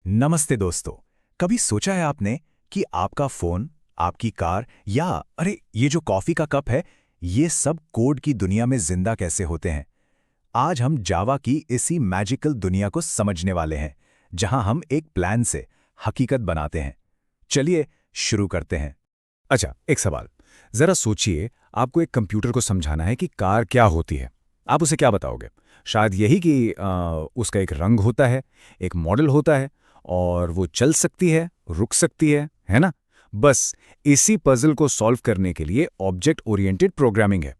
नमस्ते दोस्तों। कभी सोचा है आपने कि आपका फोन, आपकी कार या अरे ये जो कॉफी का कप है, ये सब कोड की दुनिया में जिंदा कैसे होते हैं? आज हम जावा की इसी मैजिकल दुनिया को समझने वाले हैं, जहां हम एक प्लान से हकीकत बनाते हैं। चलिए शुरू करते हैं। अच्छा, एक सवाल। जरा सोचिए, आपको एक कंप्यूटर को समझाना है कि कार क्या होती है। आप उसे क्या बताओगे? शायद यही कि उसका एक रंग होता है, एक मॉडल होता है, और वो चल सकती है, रुक सकती है ना? बस इसी पजल को सॉल्व करने के लिए ऑब्जेक्ट ओरिएंटेड प्रोग्रामिंग है।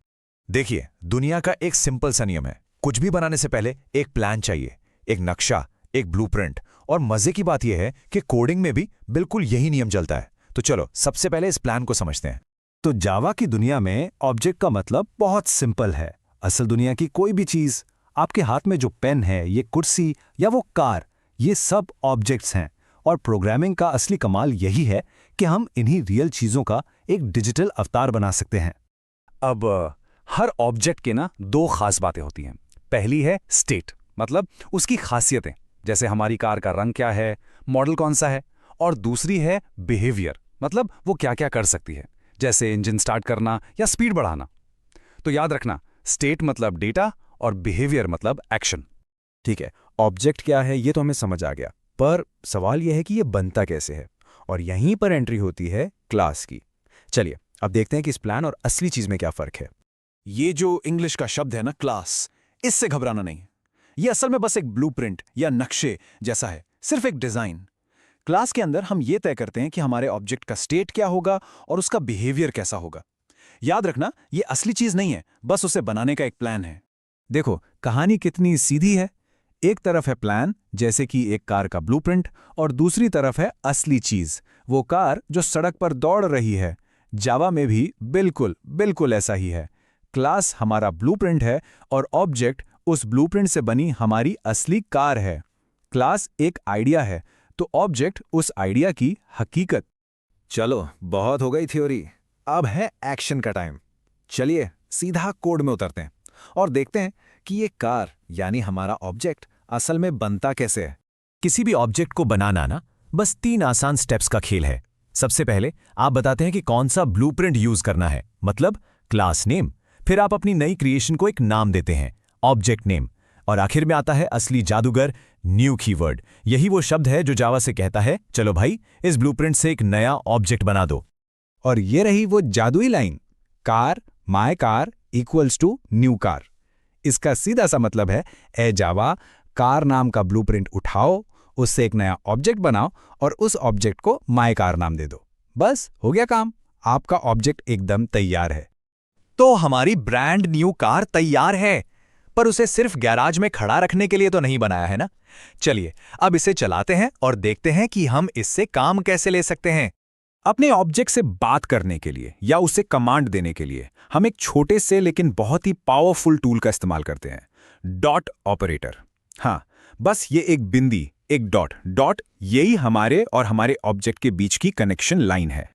देखिए, दुनिया का एक सिंपल सा नियम है। कुछ भी बनाने से पहले एक प्लान चाहिए, एक नक्शा, एक ब्लूप्रिंट। और मजे की बात यह है कि कोडिंग में भी बिल्कुल यही नियम चलता है। तो चलो सबसे पहले इस प्लान को समझते हैं। तो जावा की दुनिया में ऑब्जेक्ट का मतलब बहुत सिंपल है। असल दुनिया की कोई भी चीज, आपके हाथ में जो पेन है, ये कुर्सी या वो कार, ये सब ऑब्जेक्ट्स हैं। और प्रोग्रामिंग का असली कमाल यही है कि हम इन्हीं रियल चीजों का एक डिजिटल अवतार बना सकते हैं। अब हर ऑब्जेक्ट के ना दो खास बातें होती हैं। पहली है स्टेट, मतलब उसकी खासियतें, जैसे हमारी कार का रंग क्या है, मॉडल कौन सा है। और दूसरी है बिहेवियर, मतलब वो क्या क्या कर सकती है, जैसे इंजन स्टार्ट करना या स्पीड बढ़ाना। तो याद रखना, स्टेट मतलब डेटा और बिहेवियर मतलब एक्शन। ठीक है, ऑब्जेक्ट क्या है ये तो हमें समझ आ गया, पर सवाल यह है कि ये बनता कैसे है। और यहीं पर एंट्री होती है क्लास की। चलिए अब देखते हैं कि इस प्लान और असली चीज में क्या फर्क है। ये जो इंग्लिश का शब्द है ना, क्लास, इससे घबराना नहीं। ये असल में बस एक ब्लूप्रिंट या नक्शे जैसा है, सिर्फ एक डिजाइन। क्लास के अंदर हम ये तय करते हैं कि हमारे ऑब्जेक्ट का स्टेट क्या होगा और उसका बिहेवियर कैसा होगा। याद रखना, ये असली चीज नहीं है, बस उसे बनाने का एक प्लान है। देखो कहानी कितनी सीधी है। एक तरफ है प्लान, जैसे कि एक कार का ब्लूप्रिंट, और दूसरी तरफ है असली चीज, वो कार जो सड़क पर दौड़ रही है। जावा में भी बिल्कुल बिल्कुल ऐसा ही है। क्लास हमारा ब्लूप्रिंट है और ऑब्जेक्ट उस ब्लूप्रिंट से बनी हमारी असली कार है। क्लास एक आइडिया है तो ऑब्जेक्ट उस आइडिया की हकीकत। चलो बहुत हो गई थ्योरी, अब है एक्शन का टाइम। चलिए सीधा कोड में उतरते हैं और देखते हैं कि ये कार यानी हमारा ऑब्जेक्ट असल में बनता कैसे है। किसी भी ऑब्जेक्ट को बनाना ना बस 3 आसान स्टेप्स का खेल है। सबसे पहले आप बताते हैं कि कौन सा ब्लूप्रिंट यूज करना है, मतलब क्लास नेम। फिर आप अपनी नई क्रिएशन को एक नाम देते हैं, ऑब्जेक्ट नेम। और आखिर में आता है असली जादूगर, न्यू कीवर्ड। यही वो शब्द है जो जावा से कहता है, चलो भाई इस ब्लूप्रिंट से एक नया ऑब्जेक्ट बना दो। और ये रही वो जादुई line, car my car equals to new car. इसका सीधा सा मतलब है, ए जावा, कार नाम का ब्लूप्रिंट उठाओ, उससे एक नया ऑब्जेक्ट बनाओ और उस ऑब्जेक्ट को माय कार नाम दे दो। बस हो गया काम, आपका ऑब्जेक्ट एकदम तैयार है। तो हमारी ब्रांड न्यू कार तैयार है, पर उसे सिर्फ गैराज में खड़ा रखने के लिए तो नहीं बनाया है ना। चलिए अब इसे चलाते हैं और देखते हैं कि हम इससे काम कैसे ले सकते हैं। अपने ऑब्जेक्ट से बात करने के लिए या उसे कमांड देने के लिए हम एक छोटे से लेकिन बहुत ही पावरफुल टूल का इस्तेमाल करते हैं, डॉट ऑपरेटर। हाँ, बस ये एक बिंदी, एक डॉट यही हमारे और हमारे ऑब्जेक्ट के बीच की कनेक्शन लाइन है।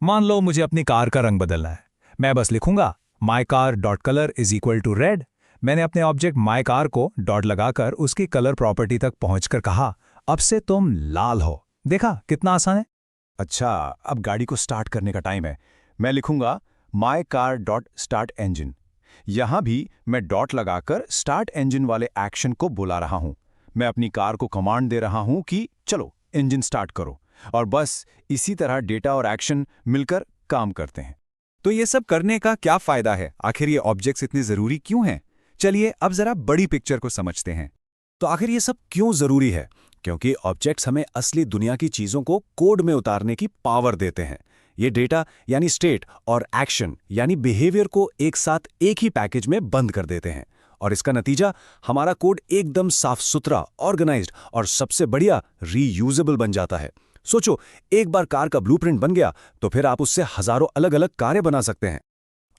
मान लो मुझे अपनी कार का रंग बदलना है, मैं बस लिखूंगा my car dot colour is equal to red. मैंने अपने ऑब्जेक्ट माई कार को डॉट लगाकर उसकी कलर प्रॉपर्टी तक पहुंचकर कहा, अब से तुम लाल हो। देखा कितना आसान है। अच्छा, अब गाड़ी को स्टार्ट करने का टाइम है। मैं लिखूंगा my car dot start engine. यहां भी मैं डॉट लगाकर स्टार्ट इंजन वाले एक्शन को बुला रहा हूं। मैं अपनी कार को कमांड दे रहा हूं कि चलो इंजन स्टार्ट करो। और बस इसी तरह डेटा और एक्शन मिलकर काम करते हैं। तो ये सब करने का क्या फायदा है? आखिर ये ऑब्जेक्ट्स इतने जरूरी क्यों हैं? चलिए अब जरा बड़ी पिक्चर को समझते हैं। तो आखिर ये सब क्यों जरूरी है? क्योंकि ऑब्जेक्ट्स हमें असली दुनिया की चीजों को कोड में उतारने की पावर देते हैं। ये डेटा यानी स्टेट और एक्शन यानी बिहेवियर को एक साथ एक ही पैकेज में बंद कर देते हैं। और इसका नतीजा हमारा कोड एकदम साफ सुथरा, ऑर्गेनाइज्ड और सबसे बढ़िया रीयूजेबल बन जाता है। सोचो, एक बार कार का ब्लूप्रिंट बन गया तो फिर आप उससे हजारों अलग अलग कारें बना सकते हैं।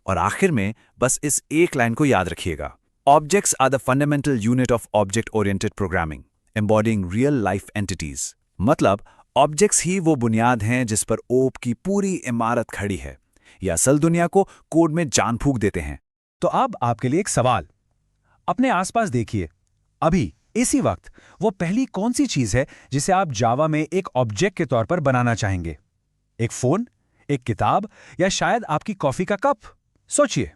और आखिर में बस इस एक लाइन को याद रखिएगा, objects are the fundamental unit of object oriented programming, embodying real life entities. मतलब ऑब्जेक्ट्स ही वो बुनियाद हैं जिस पर ओप की पूरी इमारत खड़ी है। ये असल दुनिया को कोड में जान फूंक देते हैं। तो अब आपके लिए एक सवाल, अपने आसपास देखिए, अभी इसी वक्त वो पहली कौन सी चीज है जिसे आप जावा में एक ऑब्जेक्ट के तौर पर बनाना चाहेंगे? एक फोन, एक किताब या शायद आपकी कॉफी का कप? सोचिए।